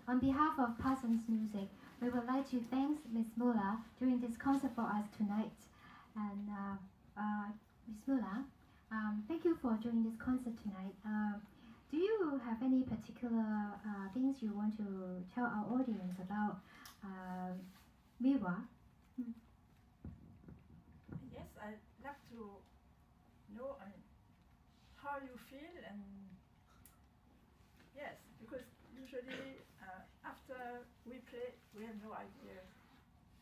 On behalf of Parsons Music, we would like to thank Ms. Muller doing this concert for us tonight. And Ms. Muller, thank you for doing this concert tonight. Do you have any particular things you want to tell our audience about Marie-Laure? Yes, I'd like to know how you feel, and yes, because usually after we play, we have no idea,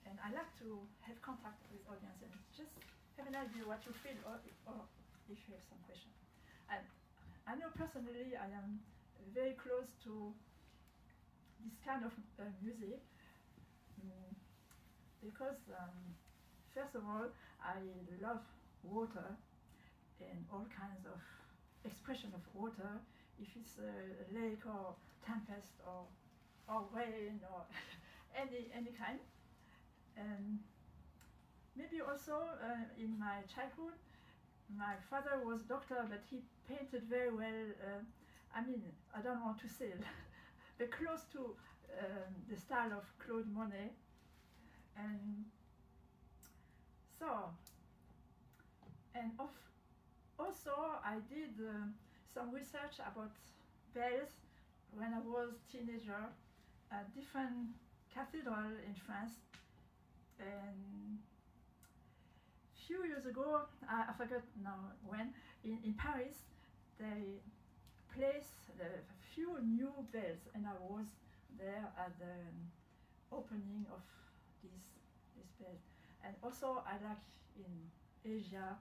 and I like to have contact with audience and just have an idea what you feel, or if you have some question. And I know personally I am very close to this kind of music because first of all, I love water and all kinds of expression of water, if it's a lake or tempest or rain or any kind. And maybe also in my childhood, my father was a doctor, but he painted very well. I don't want to say, but close to the style of Claude Monet. And so, and also I did some research about bells when I was a teenager at different cathedrals in France. And few years ago, I forgot now when, in Paris, they placed a few new bells, and I was there at the opening of this bell. And also I like in Asia,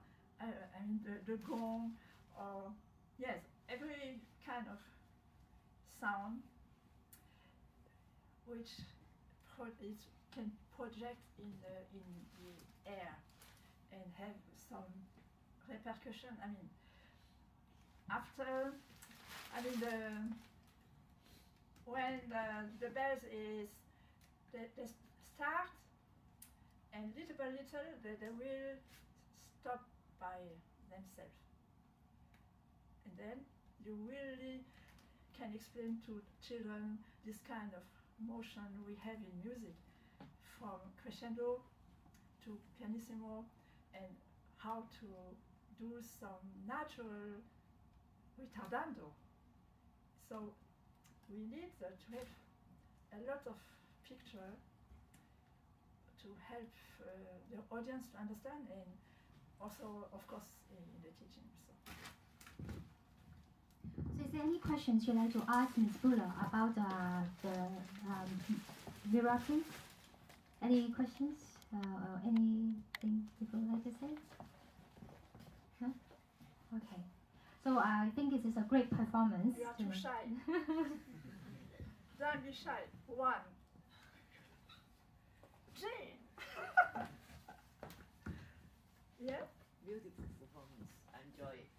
the gong, or yes, every kind of sound which it can project in the air and have some repercussion. When the bells they start, and little by little they will stop by themselves. And then you really can explain to children this kind of motion we have in music, from crescendo to pianissimo, and how to do some natural ritardando. So we need to have a lot of picture to help the audience to understand, and also, of course, in the teaching. So is there any questions you'd like to ask Ms. Muller about the Marie-Laure? Any questions or anything people would like to say? Huh? Okay. So I think this is a great performance. You are too shy. Don't be shy. One. Jane. Yeah? Beautiful performance. I enjoy it.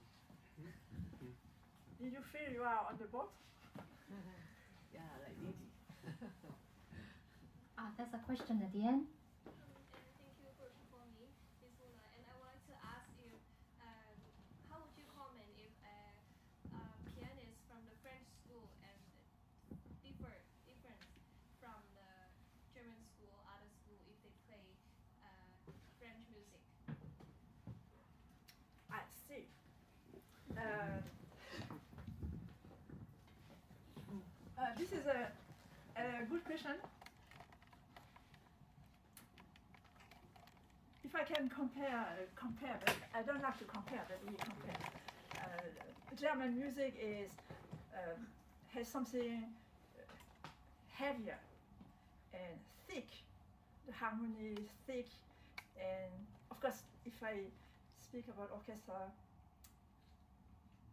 Did you feel you are on the boat? Yeah, like Didi. There's a question at the end. Thank you for me, Ms. Muller. And I would like to ask you, how would you comment if a pianist from the French school and different from the German school, other school, if they play French music? I see. This is a good question. If I can compare, but I don't like to compare, but we compare. German music has something heavier and thick. The harmony is thick, and of course, if I speak about orchestra,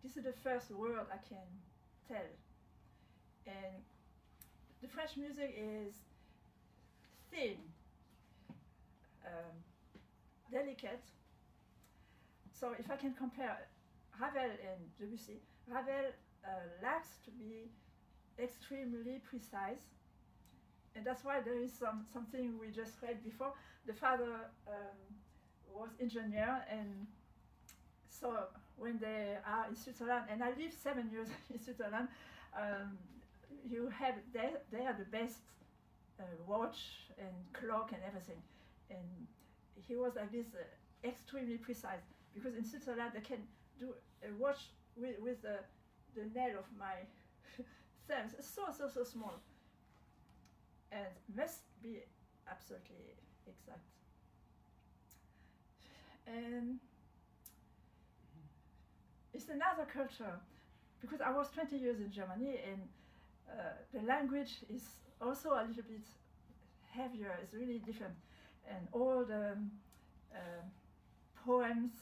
this is the first word I can tell. And the French music is thin, delicate. So if I can compare Ravel and Debussy, Ravel likes to be extremely precise, and that's why there is something we just read before. The father was engineer, and so when they are in Switzerland, and I lived 7 years in Switzerland, you have they are the best watch and clock and everything, and he was like this extremely precise, because in Switzerland they can do a watch with the nail of my thumb, so small, and must be absolutely exact. And it's another culture, because I was 20 years in Germany, and the language is also a little bit heavier. It's really different, and all the poems,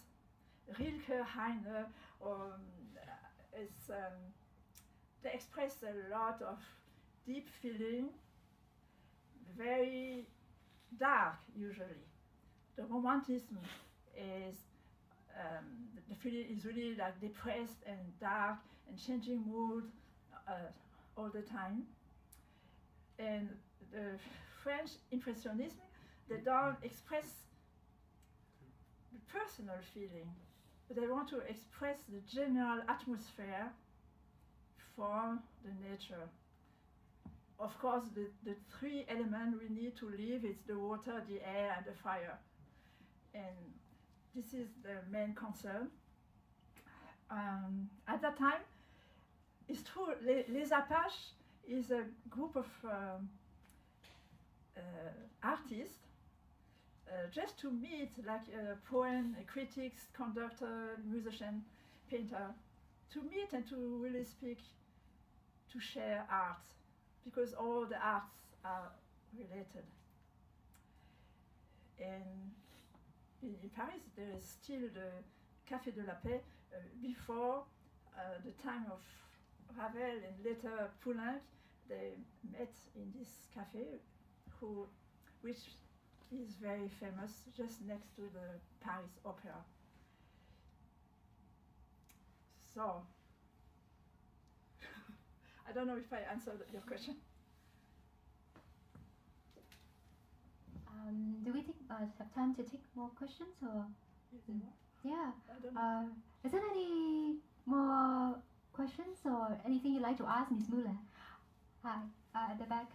Rilke, Heine, they express a lot of deep feeling, very dark usually. The romanticism is the feeling is really like depressed and dark and changing mood all the time. And the French Impressionism, they don't express the personal feeling, but they want to express the general atmosphere for the nature. Of course, the three elements we need to live is the water, the air, and the fire. And this is the main concern. At that time, it's true, Les Apaches is a group of artists just to meet, like poem, critics, conductor, musician, painter, to meet and to really speak, to share art, because all the arts are related. And in Paris, there is still the Café de la Paix before the time of Ravel and later Poulenc. They met in this café, which is very famous, just next to the Paris Opera. So, I don't know if I answered your question. Do we have time to take more questions, or? Yeah. I don't know. Is there any more questions or anything you'd like to ask Ms. Muller? Hi, at the back,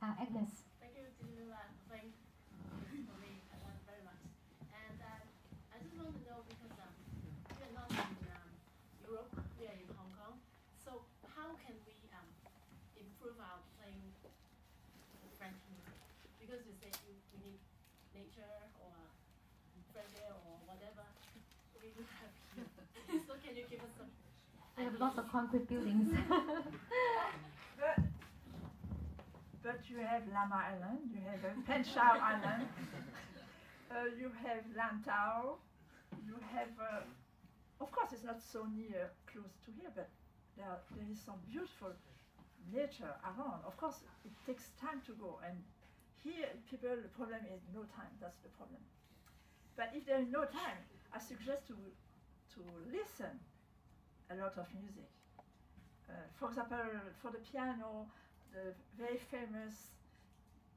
Agnes. Thank you, Muller. Thank for me very much. And I just want to know, because we are not in Europe, we are in Hong Kong. So how can we improve our playing French music? Because you say we need nature or fresh air or whatever we do have here. So can you give us some? We have lots of concrete buildings. But you have Lama Island, you have Penchao Island, you have Lantau, you have, of course it's not so near, close to here, but there is some beautiful nature around. Of course it takes time to go, and here people, the problem is no time, that's the problem. But if there is no time, I suggest to listen a lot of music. For example, for the piano, the very famous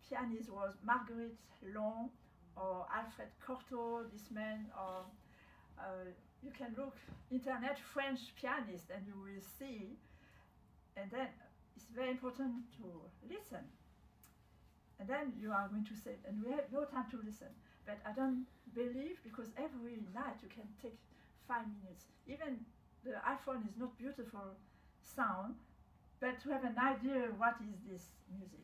pianist was Marguerite Long or Alfred Cortot, this man, or you can look internet French pianist and you will see, and then it's very important to listen. And then you are going to say, and we have no time to listen, but I don't believe, because every night you can take 5 minutes. Even the iPhone is not beautiful sound, but to have an idea what is this music.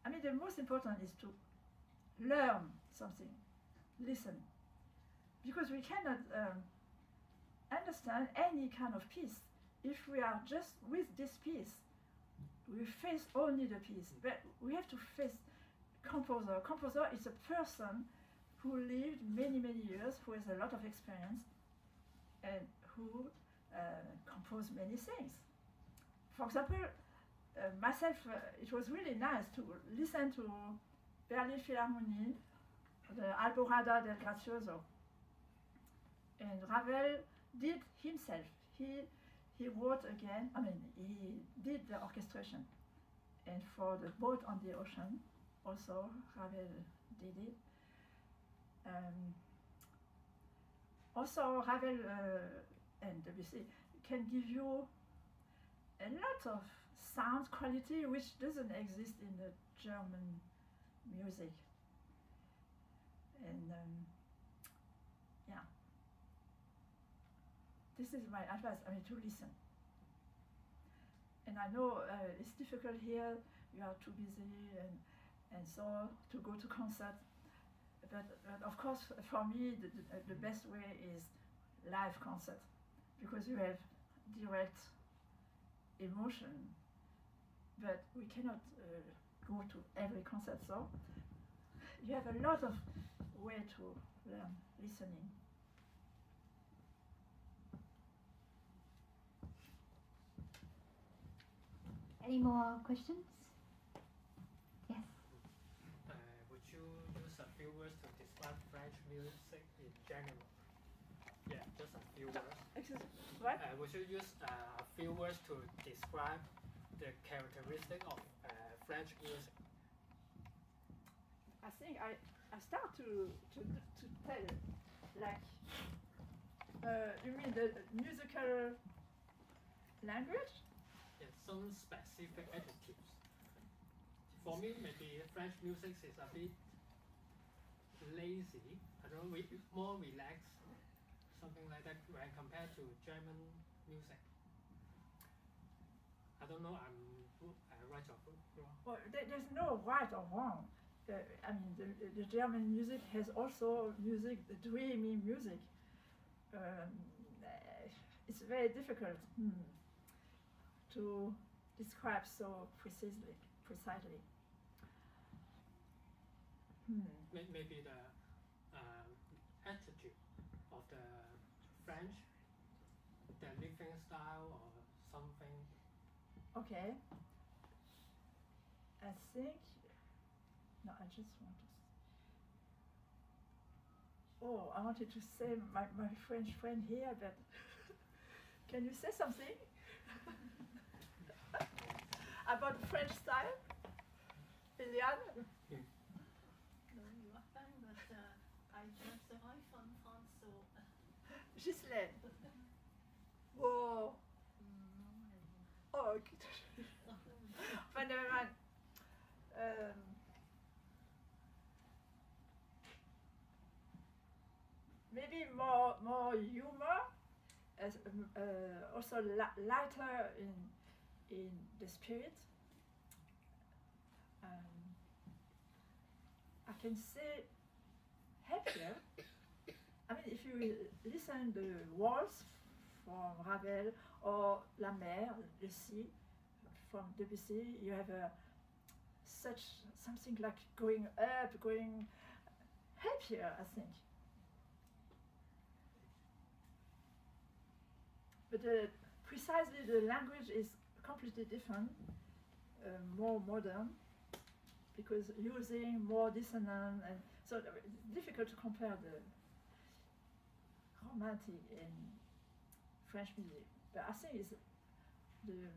I mean, the most important is to learn something, listen, because we cannot understand any kind of piece if we are just with this piece. We face only the piece, but we have to face composer. Composer is a person who lived many years, who has a lot of experience, and who composed many things. For example, myself, it was really nice to listen to Berlin Philharmonie, the Alborada del Gracioso. And Ravel did himself. He wrote again, I mean, he did the orchestration. And for the Boat on the Ocean, also Ravel did it. Also Ravel and Debussy can give you a lot of sound quality which doesn't exist in the German music. And yeah, this is my advice. I mean, to listen. And I know it's difficult here. You are too busy and so to go to concert. But of course, for me, the best way is live concert, because you have direct emotion. But we cannot go to every concert, so you have a lot of way to learn listening. Any more questions? Yes. Would you use a few words to describe French music in general? Yeah, just a few words. Excuse what? Would you use a few words to describe the characteristic of French music? I think I start to tell, like, you mean the musical language? Yeah, some specific adjectives. For me, maybe French music is a bit lazy. I don't know, more relaxed, something like that, when compared to German music. I don't know, I'm right or wrong. Well, there's no right or wrong. I mean, the German music has also music, the dreamy music. It's very difficult to describe so precisely. Maybe the attitude of the French, their living style or something. Okay. I think. No, I just want to. Oh, I wanted to say my French friend here, but can you say something about the French style, Liliane? No, you are fine, but I just arrived from France, so. Ghislaine. Whoa. Oh, okay. But never mind. Maybe more humor, as also lighter in the spirit. I can say happier. I mean, if you listen the waltz from Ravel or La Mer, the sea from Debussy, you have something like going up, going happier, I think. But precisely the language is completely different, more modern, because using more dissonant, and so it's difficult to compare the romantic and French music. But I think it's the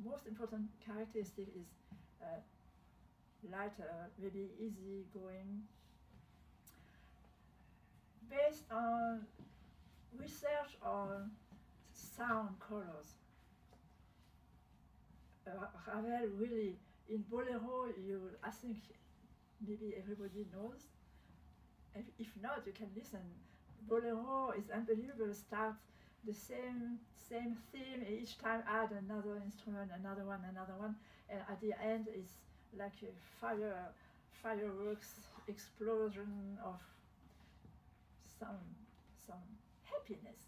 most important characteristic is lighter, maybe easy going, based on research on sound colors. Ravel really, in Bolero, I think maybe everybody knows. If not, you can listen. Bolero is unbelievable. Start the same theme, each time add another instrument, another one, and at the end is like a fireworks explosion of some happiness.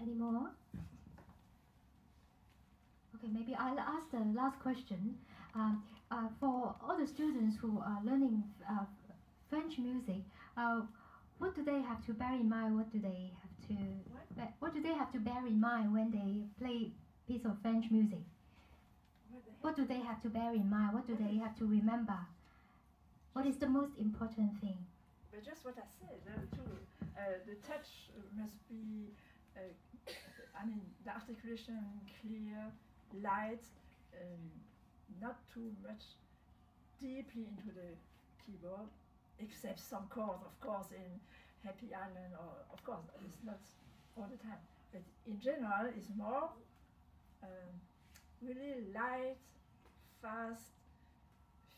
Any more? Okay, maybe I'll ask the last question. For all the students who are learning French music, what do they have to bear in mind? What do they have to bear in mind when they play piece of French music? What do they have to bear in mind? What do they have to remember? What is the most important thing? But just what I said, the touch must be, the articulation clear, light, not too much deeply into the keyboard, except some chords, of course, in Happy Island, or of course, it's not all the time. But in general, it's more really light, fast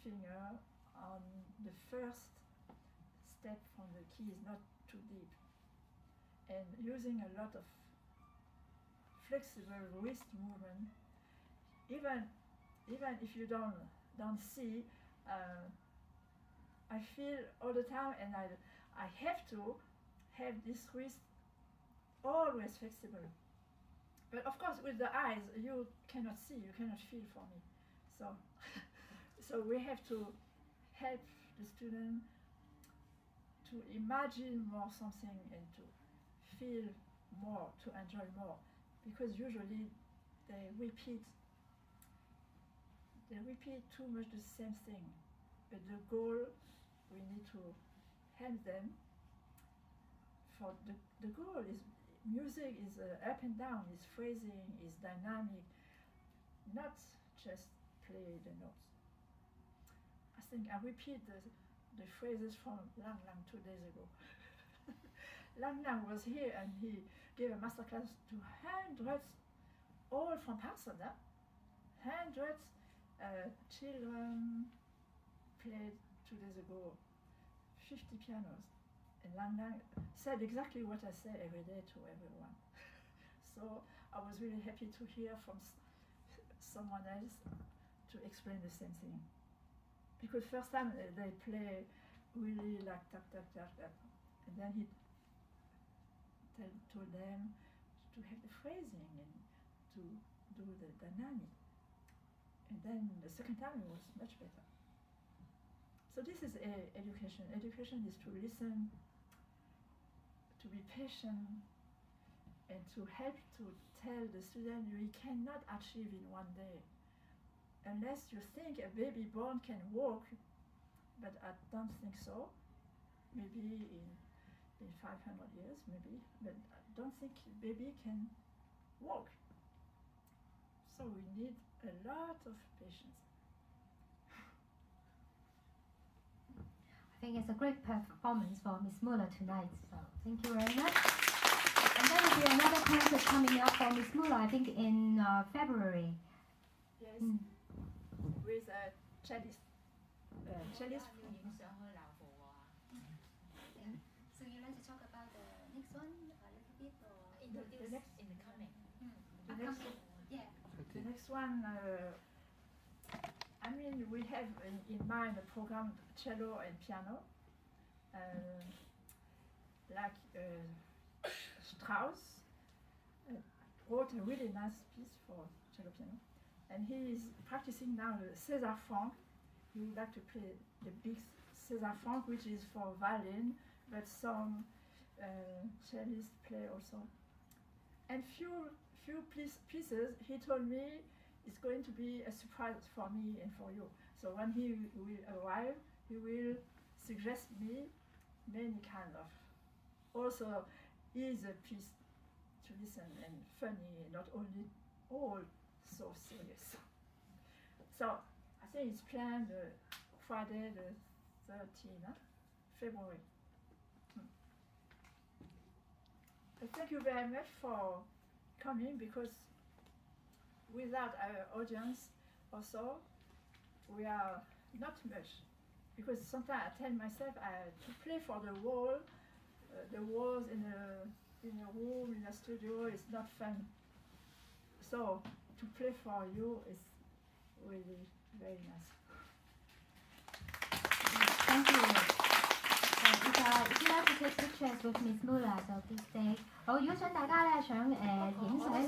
finger on the first step from the keys, not too deep, and using a lot of flexible wrist movement. Even if you don't see, I feel all the time, and I have to have this wrist always flexible. But of course, with the eyes, you cannot see, you cannot feel for me. So, so we have to help the student to imagine more something and to feel more, to enjoy more, because usually they repeat too much the same thing. But the goal, we need to help them. For the goal is music is up and down, is phrasing, is dynamic, not just play the notes. I think I repeat the phrases from Lang 2 days ago. Lang was here and he gave a masterclass to hundreds, all from Parsons, hundreds children played 2 days ago, 50 pianos. And Lang said exactly what I say every day to everyone. So I was really happy to hear from someone else to explain the same thing. Because first time they play really like tap, tap, tap, tap. And then he told them to have the phrasing and to do the dynamic. And then the second time it was much better. So this is education. Education is to listen, to be patient, and to help to tell the student you cannot achieve in one day. Unless you think a baby born can walk, but I don't think so. Maybe in 500 years, maybe, but I don't think baby can walk. So we need a lot of patience. I think it's a great performance for Miss Muller tonight, so thank you very much. And there will be another concert coming up for Miss Muller, I think in February. Yes, with a cellist. Cellist. So you like to talk about the next one a little bit, or The next, in the coming. the next, yeah. the next one. I mean, we have in mind a program cello and piano, like Strauss wrote a really nice piece for cello piano, and he is practicing now the César Franck. He would like to play the big César Franck, which is for violin, but some cellists play also. And few pieces he told me it's going to be a surprise for me and for you. So when he will arrive, he will suggest me many kind of, also easy piece to listen and funny, not only all so serious. So I think it's planned Friday the 13th February. Thank you very much for coming, because without our audience also we are not much, because sometimes I tell myself to play for the wall, the walls in a room, in a studio is not fun. So to play for you is really very nice. Thank you. If you like to take pictures with Miss Muller, so please stay. 好，如果想大家咧想影相嘅。